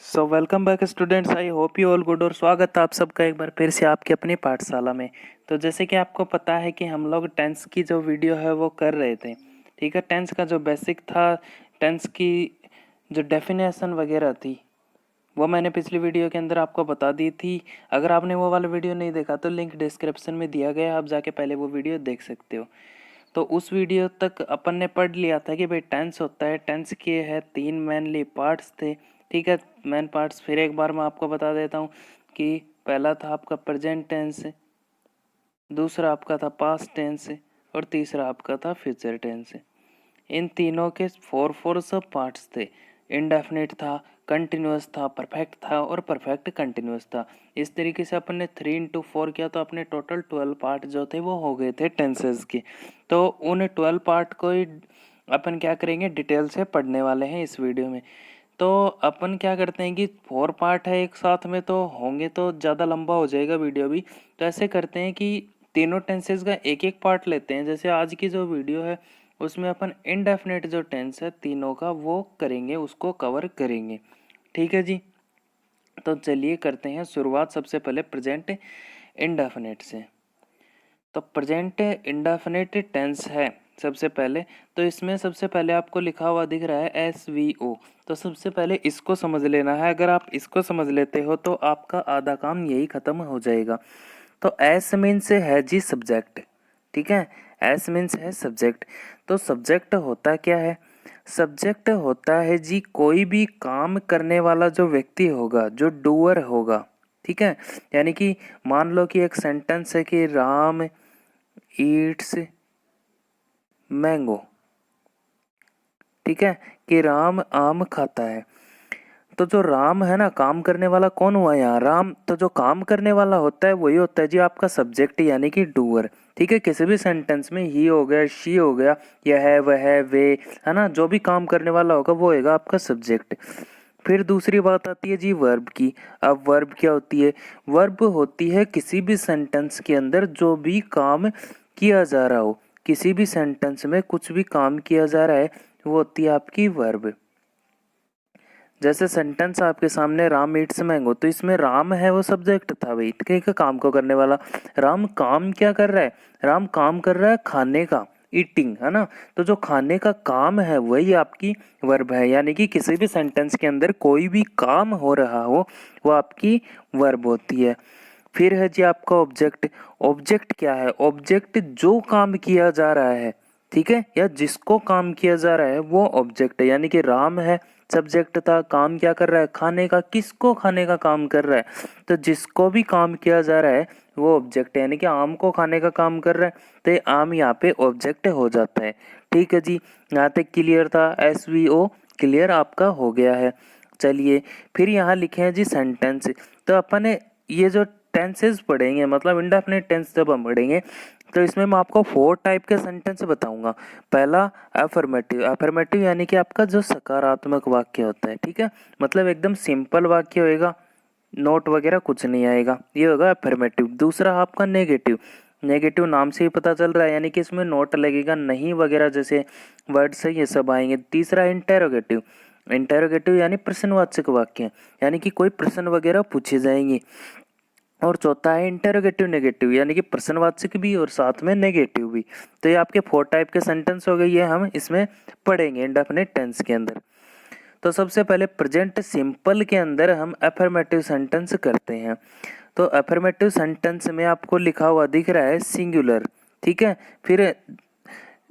So welcome back students, I hope you all good. और स्वागत है आप सबका एक बार फिर से आपकी अपनी पाठशाला में। तो जैसे कि आपको पता है कि हम लोग टेंस की जो वीडियो है वो कर रहे थे। ठीक है, टेंस का जो बेसिक था, टेंस की जो डेफिनेशन वगैरह थी वो मैंने पिछली वीडियो के अंदर आपको बता दी थी। अगर आपने वो वाला वीडियो नहीं देखा तो लिंक डिस्क्रिप्शन में दिया गया है, आप जाके पहले वो वीडियो देख सकते हो। तो उस वीडियो तक अपन ने पढ़ लिया था कि भाई टेंस होता है, टेंस के है तीन मेनली पार्ट्स थे। ठीक है, मेन पार्ट्स फिर एक बार मैं आपको बता देता हूँ कि पहला था आपका प्रेजेंट टेंस, दूसरा आपका था पास्ट टेंस और तीसरा आपका था फ्यूचर टेंस। इन तीनों के फोर सब पार्ट्स थे। इनडेफिनिट था, कंटिन्यूअस था, परफेक्ट था और परफेक्ट कंटिन्यूअस था। इस तरीके से अपन ने 3 into 4 किया तो अपने टोटल 12 पार्ट जो थे वो हो गए थे टेंसेस के। तो उन 12 पार्ट को ही अपन क्या करेंगे, डिटेल से पढ़ने वाले हैं इस वीडियो में। तो अपन क्या करते हैं कि 4 पार्ट है एक साथ में, तो होंगे तो ज़्यादा लंबा हो जाएगा वीडियो भी। तो ऐसे करते हैं कि तीनों टेंसेस का एक एक पार्ट लेते हैं। जैसे आज की जो वीडियो है उसमें अपन इनडेफिनेट जो टेंस है तीनों का वो करेंगे, उसको कवर करेंगे। ठीक है जी, तो चलिए करते हैं शुरुआत सबसे पहले प्रेजेंट इनडेफिनेट से। तो प्रेजेंट इंडेफिनिट टेंस है सबसे पहले। तो इसमें सबसे पहले आपको लिखा हुआ दिख रहा है SVO। तो सबसे पहले इसको समझ लेना है। अगर आप इसको समझ लेते हो तो आपका आधा काम यही खत्म हो जाएगा। तो एस मीन्स है जी सब्जेक्ट। ठीक है, एस मीन्स है सब्जेक्ट। तो सब्जेक्ट होता क्या है? सब्जेक्ट होता है जी कोई भी काम करने वाला जो व्यक्ति होगा, जो डूअर होगा। ठीक है, यानी कि मान लो कि एक सेंटेंस है कि राम ईट्स मैंगो। ठीक है, कि राम आम खाता है। तो जो राम है ना, काम करने वाला कौन हुआ यहाँ? राम। तो जो काम करने वाला होता है वही होता है जी आपका सब्जेक्ट, यानी कि डूअर। ठीक है, किसी भी सेंटेंस में ही हो गया, शी हो गया, यह है, वह है, वे, है ना, जो भी काम करने वाला होगा वो होगा आपका सब्जेक्ट। फिर दूसरी बात आती है जी वर्ब की। अब वर्ब क्या होती है? वर्ब होती है किसी भी सेंटेंस के अंदर जो भी काम किया जा रहा हो। किसी भी सेंटेंस में कुछ भी काम किया जा रहा है वो होती है आपकी वर्ब। जैसे सेंटेंस आपके सामने राम ईट्स मैंगो, तो इसमें राम है वो सब्जेक्ट था भाई, ठीक है, काम को करने वाला। राम काम क्या कर रहा है? राम काम कर रहा है खाने का, ईटिंग, है ना। तो जो खाने का काम है वही आपकी वर्ब है, यानी कि किसी भी सेंटेंस के अंदर कोई भी काम हो रहा हो वो आपकी वर्ब होती है। फिर है जी आपका ऑब्जेक्ट। ऑब्जेक्ट क्या है? ऑब्जेक्ट जो काम किया जा रहा है, ठीक है, या जिसको काम किया जा रहा है वो ऑब्जेक्ट है। यानी कि राम है सब्जेक्ट था, काम क्या कर रहा है? खाने का। किसको खाने का काम कर रहा है? तो जिसको भी काम किया जा रहा है वो ऑब्जेक्ट है, यानी कि आम को खाने का काम कर रहा है तो ये आम यहाँ पे ऑब्जेक्ट हो जाता है। ठीक है जी, यहाँ तक क्लियर था? SVO क्लियर आपका हो गया है। चलिए फिर यहाँ लिखे हैं जी सेंटेंस। तो अपन ने ये जो टेंसेस पढ़ेंगे, मतलब इंडेफिनिट टेंस जब हम पढ़ेंगे तो इसमें मैं आपको 4 टाइप के सेंटेंस बताऊंगा। पहला अफर्मेटिव। अफर्मेटिव यानी कि आपका जो सकारात्मक वाक्य होता है। ठीक है, मतलब एकदम सिंपल वाक्य होएगा, नोट वगैरह कुछ नहीं आएगा, ये होगा अफर्मेटिव। दूसरा आपका नेगेटिव। नेगेटिव नाम से ही पता चल रहा है, यानी कि इसमें नोट लगेगा, नहीं वगैरह जैसे वर्ड्स है ये सब आएंगे। तीसरा इंटेरोगेटिव। इंटेरोगेटिव यानी प्रश्नवाचक वाक्य, यानी कि कोई प्रश्न वगैरह पूछे जाएंगे। और चौथा है इंटेरोगेटिव नेगेटिव, यानी कि प्रश्नवाचक भी और साथ में नेगेटिव भी। तो ये आपके 4 टाइप के सेंटेंस हो गए, ये हम इसमें पढ़ेंगे इंडेफिनिट टेंस के अंदर। तो सबसे पहले प्रेजेंट सिंपल के अंदर हम अफर्मेटिव सेंटेंस करते हैं। तो अफर्मेटिव सेंटेंस में आपको लिखा हुआ दिख रहा है सिंगुलर। ठीक है, फिर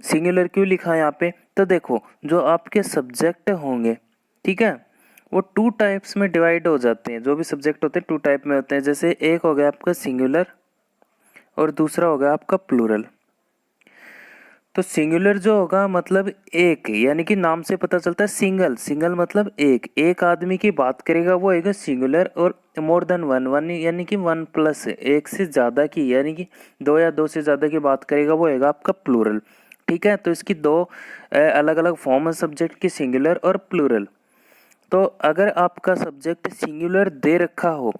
सिंगुलर क्यों लिखा है यहाँ पे? तो देखो जो आपके सब्जेक्ट होंगे, ठीक है, वो 2 टाइप्स में डिवाइड हो जाते हैं। जो भी सब्जेक्ट होते हैं 2 टाइप में होते हैं। जैसे एक हो गया आपका सिंगुलर और दूसरा हो गया आपका प्लूरल। तो सिंगुलर जो होगा मतलब एक, यानी कि नाम से पता चलता है सिंगल। सिंगल मतलब एक आदमी की बात करेगा वो होगा सिंगुलर। और मोर देन वन, वन यानी कि 1+, एक से ज़्यादा की, यानी कि 2 या 2 से ज़्यादा की बात करेगा वो होगा आपका प्लूरल। ठीक है, तो इसकी 2 अलग अलग फॉर्म है सब्जेक्ट की, सिंगुलर और प्लूरल। तो अगर आपका सब्जेक्ट सिंगुलर दे रखा हो,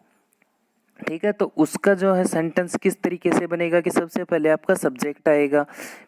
ठीक है, तो उसका जो है सेंटेंस किस तरीके से बनेगा कि सबसे पहले आपका सब्जेक्ट आएगा,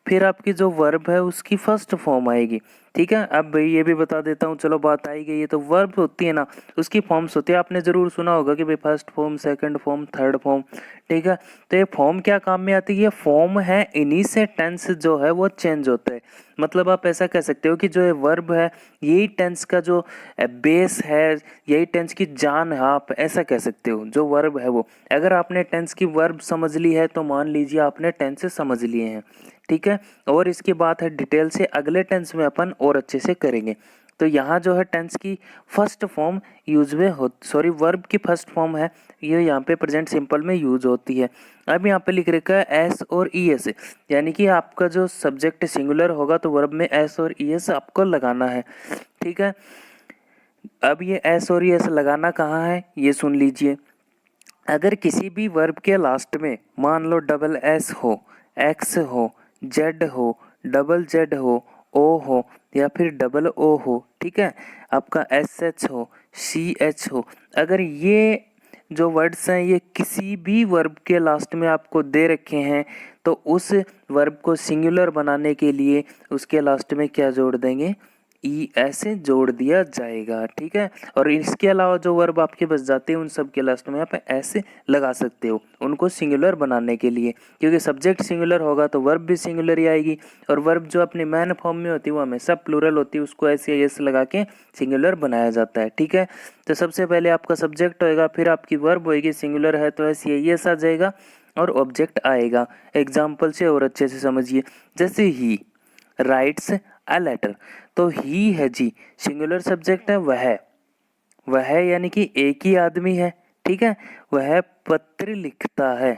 फिर आपकी जो वर्ब है उसकी फर्स्ट फॉर्म आएगी। ठीक है। अब भाई ये भी बता देता हूँ, चलो बात आई गई है, तो वर्ब होती है ना, उसकी फॉर्म्स होती है, आपने ज़रूर सुना होगा कि भाई first form, second form, third form. ठीक है। तो ये फॉर्म क्या काम में आती है? फॉर्म है, इन्हीं से टेंस जो है वो चेंज होता है। मतलब आप ऐसा कह सकते हो कि जो ये वर्ब है, यही टेंस का जो बेस है, यही टेंस की जान है, आप ऐसा कह सकते हो। जो वर्ब है वो, अगर आपने टेंस की वर्ब समझ ली है तो मान लीजिए आपने टेंस समझ लिए हैं। ठीक है। और इसकी बात है डिटेल से अगले टेंस में अपन और अच्छे से करेंगे। तो यहाँ जो है टेंस की फर्स्ट फॉर्म यूज में हो, सॉरी वर्ब की फर्स्ट फॉर्म है, ये यहाँ पे प्रेजेंट सिंपल में यूज होती है। अब यहाँ पे लिख रखा है एस और ई एस, यानी कि आपका जो सब्जेक्ट सिंगुलर होगा तो वर्ब में एस और ई एस आपको लगाना है। ठीक है। अब ये एस और ई एस लगाना कहाँ है ये सुन लीजिए। अगर किसी भी वर्ब के लास्ट में मान लो डबल एस हो, एक्स हो, जेड हो, डबल जेड हो, हो या फिर डबल ओ हो, ठीक है, आपका एस एच हो, सी एच हो, अगर ये जो वर्ड्स हैं ये किसी भी वर्ब के लास्ट में आपको दे रखे हैं तो उस वर्ब को सिंगुलर बनाने के लिए उसके लास्ट में क्या जोड़ देंगे? ई ऐसे जोड़ दिया जाएगा। ठीक है। और इसके अलावा जो वर्ब आपके बच जाते हैं उन सब के लास्ट में आप ऐसे लगा सकते हो उनको सिंगुलर बनाने के लिए, क्योंकि सब्जेक्ट सिंगुलर होगा तो वर्ब भी सिंगुलर ही आएगी। और वर्ब जो अपने मैन फॉर्म में होती है वो हमेशा प्लूरल होती है, उसको ऐसे ऐसे लगा के सिंगुलर बनाया जाता है। ठीक है। तो सबसे पहले आपका सब्जेक्ट होएगा, फिर आपकी वर्ब होएगी, सिंगुलर है तो ऐसे आ जाएगा और ऑब्जेक्ट आएगा। एग्जाम्पल से और अच्छे से समझिए, जैसे ही राइट्स अ लेटर, तो ही है जी, सिंगुलर सब्जेक्ट है, वह है यानी कि एक ही आदमी है। ठीक है। वह पत्र लिखता है,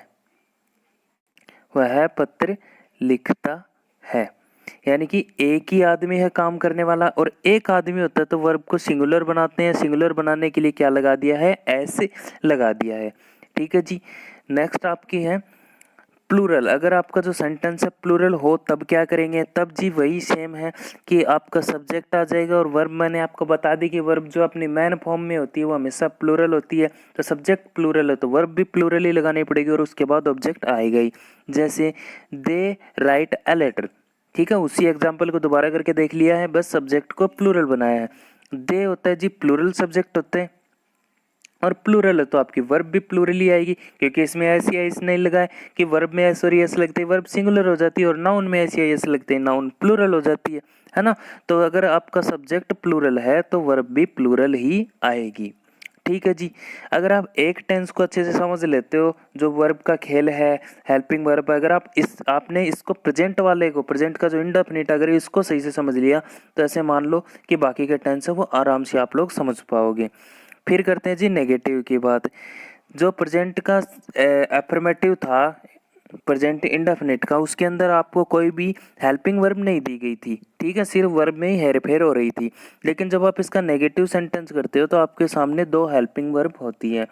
वह पत्र लिखता है, यानी कि एक ही आदमी है काम करने वाला, और एक आदमी होता है तो वर्ब को सिंगुलर बनाते हैं। सिंगुलर बनाने के लिए क्या लगा दिया है? ऐसे लगा दिया है। ठीक है जी। नेक्स्ट आपकी है प्लूरल। अगर आपका जो सेंटेंस है प्लूरल हो तब क्या करेंगे? तब जी वही सेम है कि आपका सब्जेक्ट आ जाएगा और वर्ब मैंने आपको बता दी कि वर्ब जो अपनी मैन फॉर्म में होती है वो हमेशा प्लूरल होती है। तो सब्जेक्ट प्लूरल है तो वर्ब भी प्लूरल ही लगानी पड़ेगी और उसके बाद ऑब्जेक्ट आएगा ही। जैसे दे राइट अ लेटर, ठीक है, उसी एग्जाम्पल को दोबारा करके देख लिया है, बस सब्जेक्ट को प्लूरल बनाया है। दे होता है जी प्लूरल सब्जेक्ट होते हैं, और प्लूरल है तो आपकी वर्ब भी प्लूरल ही आएगी, क्योंकि इसमें एस या एस नहीं लगा है कि वर्ब में एस और एस लगते हैं, वर्ब सिंगुलर हो जाती है, और नाउन में एस या एस लगते हैं, नाउन प्लूरल हो जाती है ना। तो अगर आपका सब्जेक्ट प्लूरल है तो वर्ब भी प्लूरल ही आएगी। ठीक है जी। अगर आप एक टेंस को अच्छे से समझ लेते हो, जो वर्ब का खेल है, हेल्पिंग वर्ब, अगर आप आपने इसको प्रेजेंट वाले को, प्रेजेंट का जो इंडेफिनिट, अगर इसको सही से समझ लिया तो ऐसे मान लो कि बाकी के टेंस है वो आराम से आप लोग समझ पाओगे। फिर करते हैं जी नेगेटिव की बात। जो प्रेजेंट का अफर्मेटिव था, प्रेजेंट इंडेफिनिट का, उसके अंदर आपको कोई भी हेल्पिंग वर्ब नहीं दी गई थी। ठीक है। सिर्फ वर्ब में ही हेरफेर हो रही थी। लेकिन जब आप इसका नेगेटिव सेंटेंस करते हो तो आपके सामने दो हेल्पिंग वर्ब होती है।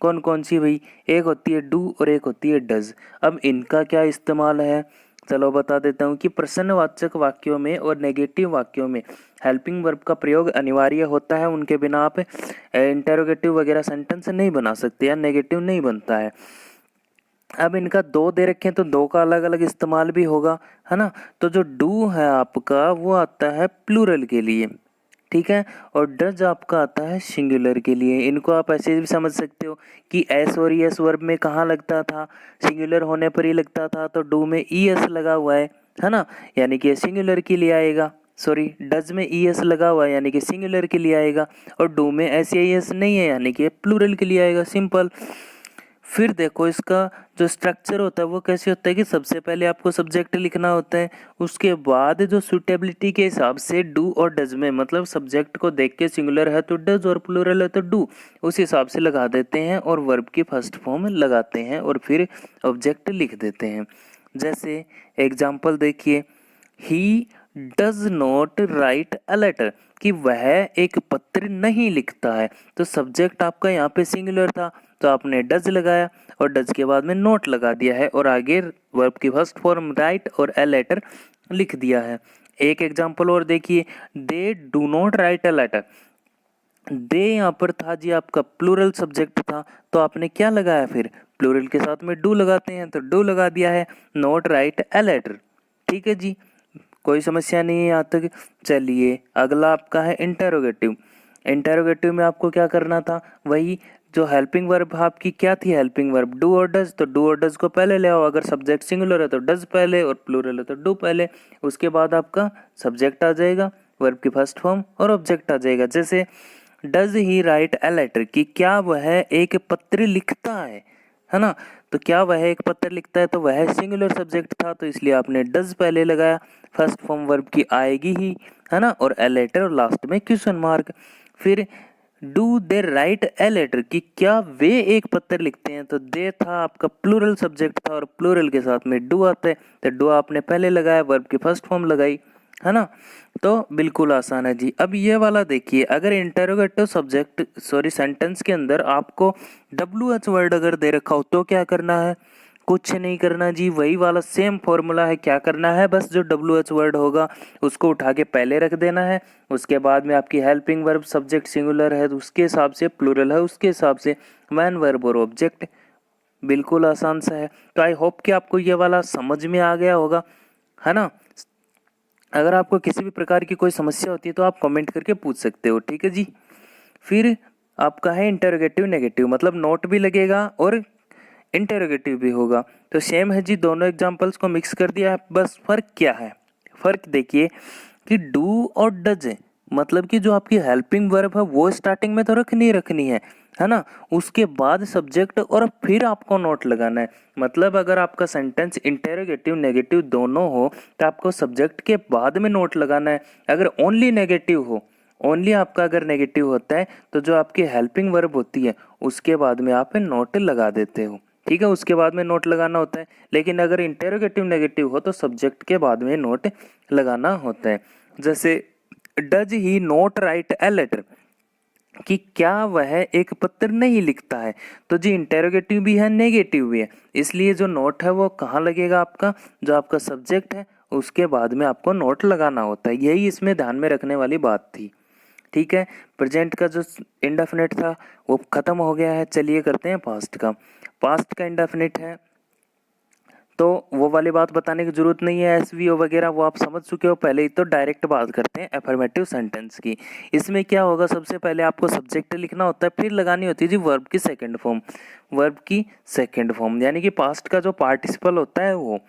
कौन कौन सी भाई? एक होती है डू और एक होती है डज। अब इनका क्या इस्तेमाल है, चलो बता देता हूँ कि प्रश्नवाचक वाक्यों में और नेगेटिव वाक्यों में हेल्पिंग वर्ब का प्रयोग अनिवार्य होता है। उनके बिना आप इंटेरोगेटिव वगैरह सेंटेंस नहीं बना सकते या नेगेटिव नहीं बनता है। अब इनका दो दे रखे हैं तो दो का अलग अलग इस्तेमाल भी होगा, है ना। तो जो डू है आपका वो आता है प्लूरल के लिए, ठीक है, और डज आपका आता है सिंगुलर के लिए। इनको आप ऐसे भी समझ सकते हो कि एस और ई एस वर्ब में कहाँ लगता था? सिंगुलर होने पर ही लगता था, तो डू में ई एस लगा हुआ है ना, यानी कि सिंगुलर के लिए आएगा। सॉरी, डज में ई एस लगा हुआ है यानी कि सिंगुलर के लिए आएगा, और डू में एस या एस नहीं है यानी कि प्लूरल के लिए आएगा। सिंपल। फिर देखो इसका जो स्ट्रक्चर होता है वो कैसे होता है कि सबसे पहले आपको सब्जेक्ट लिखना होता है, उसके बाद जो सुटेबिलिटी के हिसाब से डू और डज में, मतलब सब्जेक्ट को देख के सिंगुलर है तो डज और प्लूरल है तो डू, उस हिसाब से लगा देते हैं और वर्ब की फर्स्ट फॉर्म लगाते हैं और फिर ऑब्जेक्ट लिख देते हैं। जैसे एग्जाम्पल देखिए, he does not write a letter, कि वह एक पत्र नहीं लिखता है। तो सब्जेक्ट आपका यहाँ पे सिंगुलर था तो आपने डज लगाया और डज के बाद में नोट लगा दिया है और आगे वर्ब की फर्स्ट फॉर्म राइट और अ लेटर लिख दिया है। एक एग्जांपल और देखिए, they do not write a letter. They यहाँ पर था जी आपका प्लूरल सब्जेक्ट था, तो आपने क्या लगाया? फिर प्लूरल के साथ में डू लगाते हैं तो डू लगा दिया है, नॉट राइट अ लेटर। ठीक है जी। कोई समस्या नहीं है यहाँ तक। चलिए अगला आपका है इंटेरोगेटिव। इंटेरोगेटिव में आपको क्या करना था, वही जो हेल्पिंग वर्ब आपकी क्या थी, हेल्पिंग वर्ब डू और डज, तो डू और डज को पहले ले आओ, अगर सब्जेक्ट सिंगुलर है तो डज पहले और प्लूरल है तो डू पहले, उसके बाद आपका सब्जेक्ट आ जाएगा, वर्ब की फर्स्ट फॉर्म और ऑब्जेक्ट आ जाएगा। जैसे does he write a letter, कि क्या वह एक पत्र लिखता है ना, तो क्या वह एक पत्र लिखता है, तो वह सिंगुलर सब्जेक्ट था तो इसलिए आपने डज पहले लगाया, फर्स्ट फॉर्म वर्ब की आएगी ही, है ना, और ए लेटर और लास्ट में क्वेश्चन मार्क। फिर do they write a letter, कि क्या वे एक पत्र लिखते हैं, तो दे था आपका प्लूरल सब्जेक्ट था और प्लूरल के साथ में डू आता है, तो डू आपने पहले लगाया, वर्ब की फर्स्ट फॉर्म लगाई, है ना। तो बिल्कुल आसान है जी। अब ये वाला देखिए, अगर इंटरोगेटिव सब्जेक्ट सॉरी सेंटेंस के अंदर आपको WH वर्ड अगर दे रखा हो तो क्या करना है, कुछ नहीं करना जी, वही वाला सेम फॉर्मूला है। क्या करना है, बस जो WH वर्ड होगा उसको उठा के पहले रख देना है, उसके बाद में आपकी हेल्पिंग वर्ब सब्जेक्ट सिंगुलर है तो उसके हिसाब से, प्लूरल है उसके हिसाब से मैन वर्ब और ऑब्जेक्ट। बिल्कुल आसान सा है। तो आई होप कि आपको ये वाला समझ में आ गया होगा, है ना। अगर आपको किसी भी प्रकार की कोई समस्या होती है तो आप कमेंट करके पूछ सकते हो, ठीक है जी। फिर आपका है इंटरोगेटिव नेगेटिव, मतलब नोट भी लगेगा और इंटरोगेटिव भी होगा। तो सेम है जी, दोनों एग्जांपल्स को मिक्स कर दिया है। बस फर्क क्या है, फर्क देखिए कि डू और डज है, मतलब कि जो आपकी हेल्पिंग वर्ब है वो स्टार्टिंग में तो रखनी है ना, उसके बाद सब्जेक्ट और फिर आपको नोट लगाना है। मतलब अगर आपका सेंटेंस इंटरोगेटिव नेगेटिव दोनों हो तो आपको सब्जेक्ट के बाद में नोट लगाना है। अगर ओनली नेगेटिव हो, ओनली आपका अगर नेगेटिव होता है तो जो आपकी हेल्पिंग वर्ब होती है उसके बाद में आप नोट लगा देते हो, ठीक है, उसके बाद में नोट लगाना होता है। लेकिन अगर इंटेरोगेटिव नेगेटिव हो तो सब्जेक्ट के बाद में नोट लगाना होता है। जैसे does he not write a letter, कि क्या वह एक पत्र नहीं लिखता है, तो जी इंटेरोगेटिव भी है नेगेटिव भी है, इसलिए जो नोट है वो कहाँ लगेगा, आपका जो आपका सब्जेक्ट है उसके बाद में आपको नोट लगाना होता है। यही इसमें ध्यान में रखने वाली बात थी, ठीक है। प्रेजेंट का जो इंडेफिनिट था वो खत्म हो गया है। चलिए करते हैं पास्ट का। पास्ट का इंडेफिनिट है तो वो वाली बात बताने की जरूरत नहीं है, SVO वगैरह वो आप समझ चुके हो पहले ही। तो डायरेक्ट बात करते हैं एफर्मेटिव सेंटेंस की। इसमें क्या होगा, सबसे पहले आपको सब्जेक्ट लिखना होता है, फिर लगानी होती है जी वर्ब की सेकंड फॉर्म, वर्ब की सेकंड फॉर्म यानी कि पास्ट का जो पार्टिसिपल होता है वो।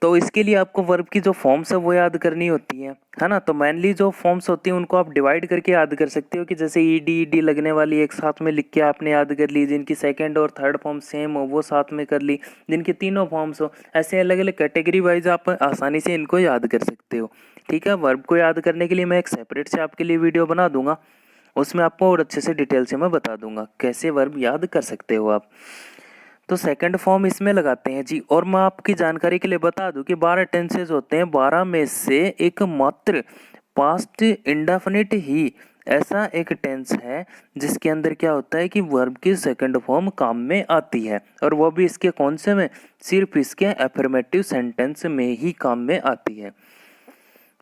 तो इसके लिए आपको वर्ब की जो फॉर्म्स है वो याद करनी होती है ना। तो मेनली जो फॉर्म्स होती हैं उनको आप डिवाइड करके याद कर सकते हो, कि जैसे ईडी लगने वाली एक साथ में लिख के आपने याद कर ली, जिनकी सेकंड और थर्ड फॉर्म सेम हो वो साथ में कर ली, जिनकी तीनों फॉर्म्स हो, ऐसे अलग अलग कैटेगरी वाइज आप आसानी से इनको याद कर सकते हो, ठीक है। वर्ब को याद करने के लिए मैं एक सेपरेट से आपके लिए वीडियो बना दूंगा, उसमें आपको और अच्छे से डिटेल से मैं बता दूंगा कैसे वर्ब याद कर सकते हो आप। तो सेकंड फॉर्म इसमें लगाते हैं जी। और मैं आपकी जानकारी के लिए बता दूं कि 12 टेंसेज होते हैं, 12 में से एक मात्र पास्ट इंडेफिनिट ही ऐसा एक टेंस है जिसके अंदर क्या होता है कि वर्ब की सेकंड फॉर्म काम में आती है, और वो भी इसके कौन से में, सिर्फ इसके एफर्मेटिव सेंटेंस में ही काम में आती है।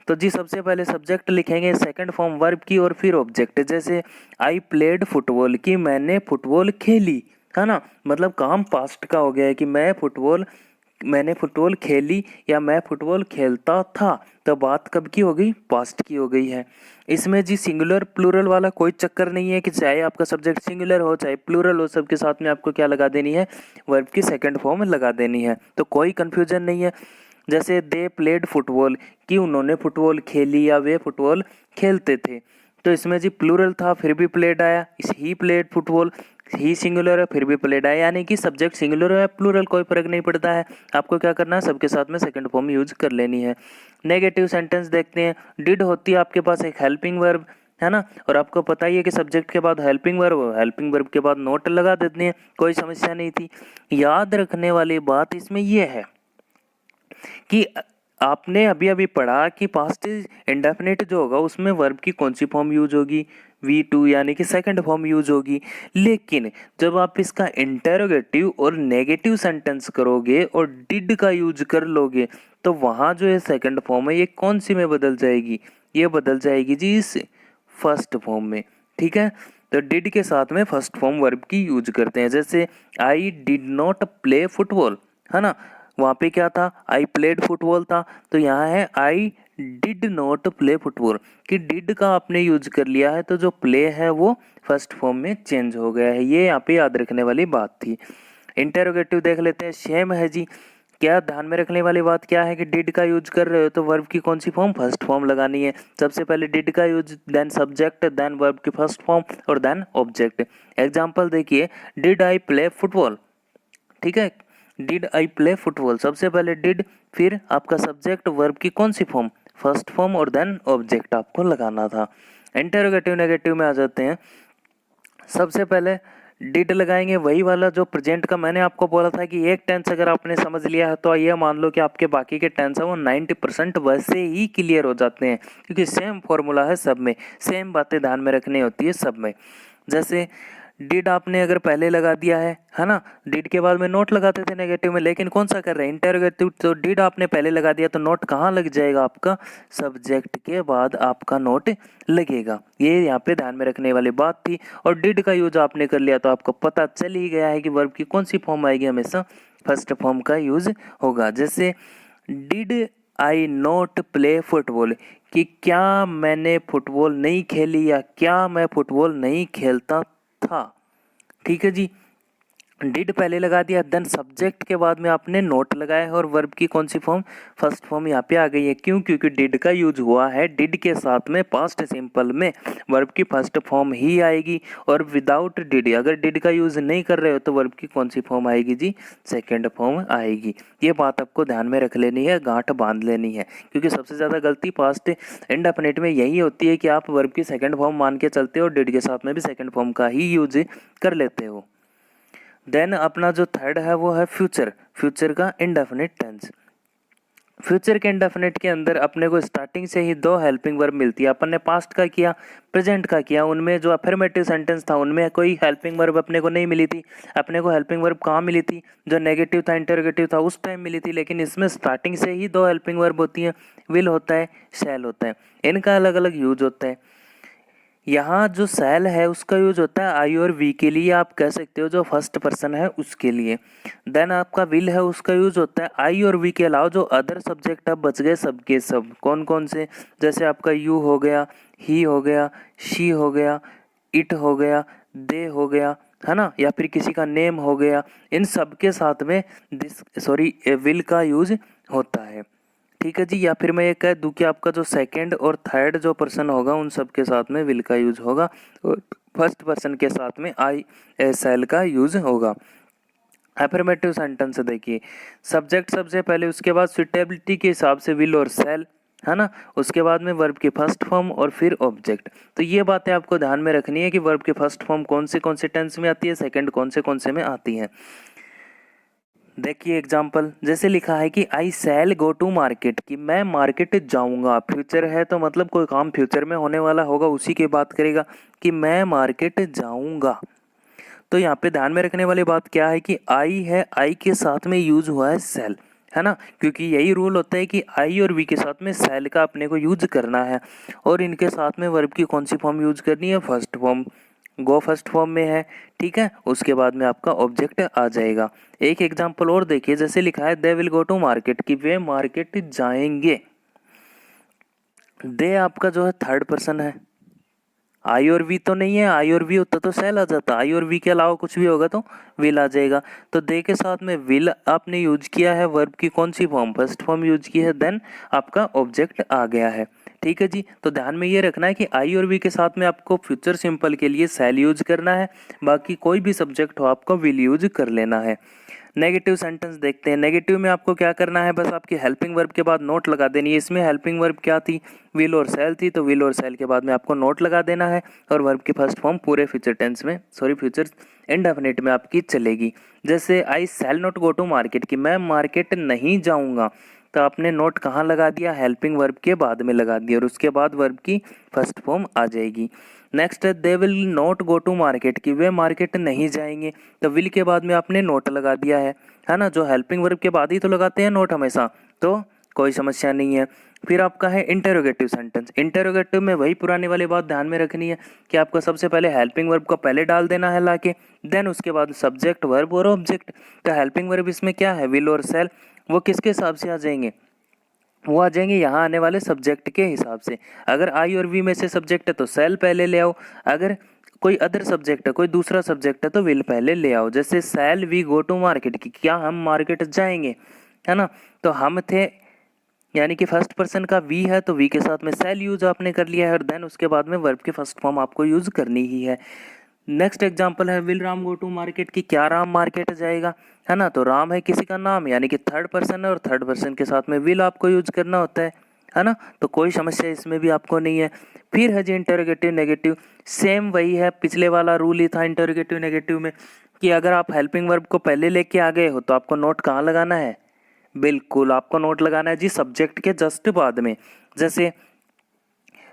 तो जी सबसे पहले सब्जेक्ट लिखेंगे सेकंड फॉर्म वर्ब की और फिर ऑब्जेक्ट। जैसे आई प्लेड फुटबॉल, की मैंने फुटबॉल खेली, है ना, मतलब काम पास्ट का हो गया है कि मैंने फुटबॉल खेली या मैं फुटबॉल खेलता था, तो बात कब की हो गई, पास्ट की हो गई है। इसमें जी सिंगुलर प्लूरल वाला कोई चक्कर नहीं है, कि चाहे आपका सब्जेक्ट सिंगुलर हो चाहे प्लूरल हो, सबके साथ में आपको क्या लगा देनी है, वर्ब की सेकंड फॉर्म लगा देनी है, तो कोई कंफ्यूजन नहीं है। जैसे दे प्लेड फुटबॉल, कि उन्होंने फुटबॉल खेली या वे फुटबॉल खेलते थे, तो इसमें जी प्लूरल था फिर भी प्लेड आया, इस he played football, he singular है फिर भी प्लेड आया, यानी कि सब्जेक्ट सिंगुलर है प्लूरल कोई फर्क नहीं पड़ता है, आपको क्या करना है सबके साथ में सेकंड फॉर्म यूज कर लेनी है। नेगेटिव सेंटेंस देखते हैं। डिड होती है आपके पास एक हेल्पिंग वर्ब, है ना, और आपको पता ही है कि सब्जेक्ट के बाद हेल्पिंग वर्ब के बाद नोट लगा देते हैं, कोई समस्या नहीं थी। याद रखने वाली बात इसमें यह है कि आपने अभी अभी पढ़ा कि पास्ट इंडेफिनिट जो होगा उसमें वर्ब की कौन सी फॉर्म यूज होगी, V2 यानी कि सेकंड फॉर्म यूज होगी। लेकिन जब आप इसका इंटेरोगेटिव और नेगेटिव सेंटेंस करोगे और डिड का यूज कर लोगे तो वहां जो है सेकंड फॉर्म है ये कौन सी में बदल जाएगी, ये बदल जाएगी जी इस फर्स्ट फॉर्म में, ठीक है। तो डिड के साथ में फर्स्ट फॉर्म वर्ब की यूज करते हैं। जैसे I did not play football, है ना, वहाँ पे क्या था, आई प्लेड फुटबॉल था, तो यहाँ है I did not play football, कि डिड का आपने यूज कर लिया है तो जो प्ले है वो फर्स्ट फॉर्म में चेंज हो गया है। ये यहाँ पे याद रखने वाली बात थी। इंटेरोगेटिव देख लेते हैं, सेम है जी। क्या ध्यान में रखने वाली बात क्या है कि डिड का यूज कर रहे हो तो वर्ब की कौन सी फॉर्म, फर्स्ट फॉर्म लगानी है। सबसे पहले डिड का use, then subject, then verb की फर्स्ट फॉर्म और देन ऑब्जेक्ट। एग्जांपल देखिए, डिड आई प्ले फुटबॉल, ठीक है, डिड आई प्ले फुटबॉल, सबसे पहले डिड, फिर आपका सब्जेक्ट, वर्ब की कौन सी फॉर्म, फर्स्ट फॉर्म और देन ऑब्जेक्ट आपको लगाना था। इंटेरोगेटिव नेगेटिव में आ जाते हैं। सबसे पहले डिड लगाएंगे, वही वाला जो प्रेजेंट का मैंने आपको बोला था कि एक टेंस अगर आपने समझ लिया है तो ये मान लो कि आपके बाकी के टेंस है वो 90% वैसे ही क्लियर हो जाते हैं, क्योंकि सेम फॉर्मूला है सब में, सेम बातें ध्यान में रखनी होती है सब में। जैसे डिड आपने अगर पहले लगा दिया है ना, डिड के बाद में नोट लगाते थे नेगेटिव में, लेकिन कौन सा कर रहे हैं, इंटरोगेटिव, तो डिड आपने पहले लगा दिया तो नोट कहाँ लग जाएगा आपका, सब्जेक्ट के बाद आपका नोट लगेगा। ये यहाँ पे ध्यान में रखने वाली बात थी। और डिड का यूज आपने कर लिया तो आपको पता चल ही गया है कि वर्ब की कौन सी फॉर्म आएगी, हमेशा फर्स्ट फॉर्म का यूज होगा। जैसे did I not play football, कि क्या मैंने फुटबॉल नहीं खेली या क्या मैं फुटबॉल नहीं खेलता था, ठीक है जी। डिड पहले लगा दिया, देन सब्जेक्ट के बाद में आपने नोट लगाया है और वर्ब की कौन सी फॉर्म, फर्स्ट फॉर्म यहाँ पे आ गई है। क्यों, क्योंकि डिड का यूज हुआ है, डिड के साथ में पास्ट सिंपल में वर्ब की फर्स्ट फॉर्म ही आएगी। और विदाउट डिड, अगर डिड का यूज नहीं कर रहे हो तो वर्ब की कौन सी फॉर्म आएगी जी, सेकेंड फॉर्म आएगी। ये बात आपको ध्यान में रख लेनी है, गांठ बांध लेनी है, क्योंकि सबसे ज़्यादा गलती पास्ट इंडेफिनिट में यही होती है कि आप वर्ब की सेकेंड फॉर्म मान के चलते हो, डिड के साथ में भी सेकेंड फॉर्म का ही यूज कर लेते हो। देन अपना जो थर्ड है वो है फ्यूचर, फ्यूचर का इंडेफिनिट टेंस। फ्यूचर के इंडेफिनिट के अंदर अपने को स्टार्टिंग से ही दो हेल्पिंग वर्ब मिलती है। अपन ने पास्ट का किया, प्रेजेंट का किया, उनमें जो अफर्मेटिव सेंटेंस था उनमें कोई हेल्पिंग वर्ब अपने को नहीं मिली थी। अपने को हेल्पिंग वर्ब कहाँ मिली थी, जो नेगेटिव था, इंटरोगेटिव था, उस टाइम मिली थी। लेकिन इसमें स्टार्टिंग से ही दो हेल्पिंग वर्ब होती हैं, विल होता है, शैल होता है, इनका अलग अलग यूज होता है। यहाँ जो सेल है उसका यूज होता है आई और वी के लिए, आप कह सकते हो जो फर्स्ट पर्सन है उसके लिए। देन आपका विल है, उसका यूज होता है आई और वी के अलावा जो अदर सब्जेक्ट अब बच गए सबके सब, कौन कौन से, जैसे आपका यू हो गया, ही हो गया, शी हो गया, इट हो गया, दे हो गया, है ना, या फिर किसी का नेम हो गया, इन सब के साथ में विल का यूज होता है, ठीक है जी। या फिर मैं ये कह दूं कि आपका जो सेकंड और थर्ड जो पर्सन होगा उन सब के साथ में विल का यूज होगा और फर्स्ट पर्सन के साथ में आई सेल का यूज होगा। अफर्मेटिव सेंटेंस देखिए, सब्जेक्ट सबसे पहले, उसके बाद सुटेबिलिटी के हिसाब से विल और सेल, है ना, उसके बाद में वर्ब की फर्स्ट फॉर्म और फिर ऑब्जेक्ट। तो ये बातें आपको ध्यान में रखनी है कि वर्ब की फर्स्ट फॉर्म कौन से टेंस में आती है, सेकंड कौन से में आती है। देखिए एग्जाम्पल, जैसे लिखा है कि आई सेल गो टू मार्केट, कि मैं मार्केट जाऊंगा, फ्यूचर है तो मतलब कोई काम फ्यूचर में होने वाला होगा उसी की बात करेगा कि मैं मार्केट जाऊंगा। तो यहाँ पे ध्यान में रखने वाली बात क्या है कि आई है, आई के साथ में यूज हुआ है सेल, है ना, क्योंकि यही रूल होता है कि आई और वी के साथ में सेल का अपने को यूज करना है और इनके साथ में वर्ब की कौन सी फॉर्म यूज करनी है, फर्स्ट फॉर्म, गो फर्स्ट फॉर्म में है, ठीक है। उसके बाद में आपका ऑब्जेक्ट आ जाएगा। एक एग्जांपल और देखिए, जैसे लिखा है they will go to market, कि वे मार्केट जाएंगे। दे आपका जो है थर्ड पर्सन है, आई और वी तो नहीं है, आई और वी होता तो सेल आ जाता, आई और वी के अलावा कुछ भी होगा तो विल आ जाएगा। तो दे के साथ में विल आपने यूज किया है, वर्ब की कौन सी फॉर्म, फर्स्ट फॉर्म यूज की है, देन आपका ऑब्जेक्ट आ गया है, ठीक है जी। तो ध्यान में ये रखना है कि आई और वी के साथ में आपको फ्यूचर सिंपल के लिए सेल यूज करना है, बाकी कोई भी सब्जेक्ट हो आपको विल यूज कर लेना है। नेगेटिव सेंटेंस देखते हैं। नेगेटिव में आपको क्या करना है, बस आपकी हेल्पिंग वर्ब के बाद नोट लगा देनी है। इसमें हेल्पिंग वर्ब क्या थी, विल और सेल थी, तो विल और सेल के बाद में आपको नोट लगा देना है और वर्ब की फर्स्ट फॉर्म पूरे फ्यूचर टेंस में, फ्यूचर इंडेफिनिट में आपकी चलेगी। जैसे I shall not go to market, कि मैं मार्केट नहीं जाऊंगा, तो आपने नोट कहाँ लगा दिया, हेल्पिंग वर्ब के बाद में लगा दिया और उसके बाद वर्ब की फर्स्ट फॉर्म आ जाएगी। नेक्स्ट है they will not go to market, कि वे मार्केट नहीं जाएंगे, तो विल के बाद में आपने नोट लगा दिया है ना, जो हेल्पिंग वर्ब के बाद ही तो लगाते हैं नोट हमेशा, तो कोई समस्या नहीं है। फिर आपका है इंटेरोगेटिव सेंटेंस। इंटेरोगेटिव में वही पुरानी वाली बात ध्यान में रखनी है कि आपको सबसे पहले हेल्पिंग वर्ब को पहले डाल देना है लाके, देन उसके बाद सब्जेक्ट, वर्ब और ऑब्जेक्ट। तो हेल्पिंग वर्ब इसमें क्या है, विल और सेल, वो किसके हिसाब से आ जाएंगे, वो आ जाएंगे यहाँ आने वाले सब्जेक्ट के हिसाब से। अगर आई और वी में से सब्जेक्ट है तो सेल पहले ले आओ, अगर कोई अदर सब्जेक्ट है, कोई दूसरा सब्जेक्ट है तो विल पहले ले आओ। जैसे shall we go to market, की क्या हम मार्केट जाएंगे, है ना। तो हम थे, यानी कि फर्स्ट पर्सन का वी है तो वी के साथ में सेल यूज आपने कर लिया है, और देन उसके बाद में वर्ब के फर्स्ट फॉर्म आपको यूज करनी ही है। नेक्स्ट एग्जांपल है will Ram go to market, की क्या राम मार्केट जाएगा, है ना। तो राम है किसी का नाम, यानी कि थर्ड पर्सन है, और थर्ड पर्सन के साथ में विल आपको यूज करना होता है ना। तो कोई समस्या इसमें भी आपको नहीं है। फिर है जी इंटरोगेटिव नेगेटिव, सेम वही है, पिछले वाला रूल ही था इंटरोगेटिव नेगेटिव में, कि अगर आप हेल्पिंग वर्ब को पहले लेके आ गए हो तो आपको नोट कहाँ लगाना है, बिल्कुल आपको नोट लगाना है जी सब्जेक्ट के जस्ट बाद में। जैसे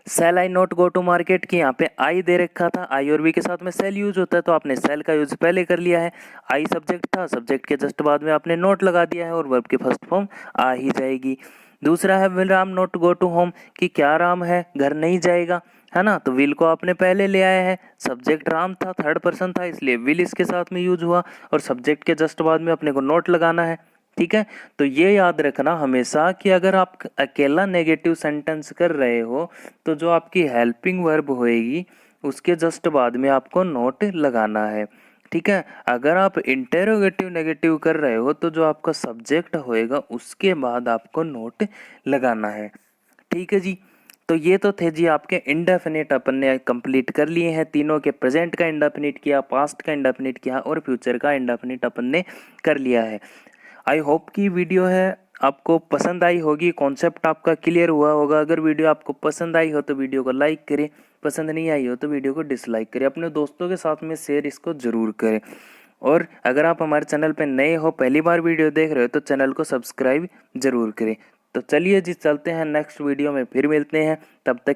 shall I not go to market, की यहाँ पे आई दे रखा था, आई और वी के साथ में सेल यूज होता है तो आपने सेल का यूज पहले कर लिया है। आई सब्जेक्ट था, सब्जेक्ट के जस्ट बाद में आपने नोट लगा दिया है और वर्ब की फर्स्ट फॉर्म आ ही जाएगी। दूसरा है will Ram not go to home, कि क्या राम है घर नहीं जाएगा, है ना। तो विल को आपने पहले ले आया है, सब्जेक्ट राम था, थर्ड पर्सन था, इसलिए विल इसके साथ में यूज हुआ, और सब्जेक्ट के जस्ट बाद में अपने को नोट लगाना है, ठीक है। तो ये याद रखना हमेशा कि अगर आप अकेला नेगेटिव सेंटेंस कर रहे हो तो जो आपकी हेल्पिंग वर्ब होएगी उसके जस्ट बाद में आपको नोट लगाना है, ठीक है। अगर आप इंटेरोगेटिव नेगेटिव कर रहे हो तो जो आपका सब्जेक्ट होएगा उसके बाद आपको नोट लगाना है, ठीक है जी। तो ये तो थे जी आपके इंडेफिनिट, अपन ने कंप्लीट कर लिए हैं तीनों के। प्रेजेंट का इंडेफिनिट किया, पास्ट का इंडेफिनिट किया, और फ्यूचर का इंडेफिनिट अपन ने कर लिया है। आई होप कि वीडियो है आपको पसंद आई होगी, कॉन्सेप्ट आपका क्लियर हुआ होगा। अगर वीडियो आपको पसंद आई हो तो वीडियो को लाइक करें, पसंद नहीं आई हो तो वीडियो को डिसलाइक करें, अपने दोस्तों के साथ में शेयर इसको ज़रूर करें। और अगर आप हमारे चैनल पर नए हो, पहली बार वीडियो देख रहे हो, तो चैनल को सब्सक्राइब ज़रूर करें। तो चलिए जी चलते हैं नेक्स्ट वीडियो में, फिर मिलते हैं, तब तक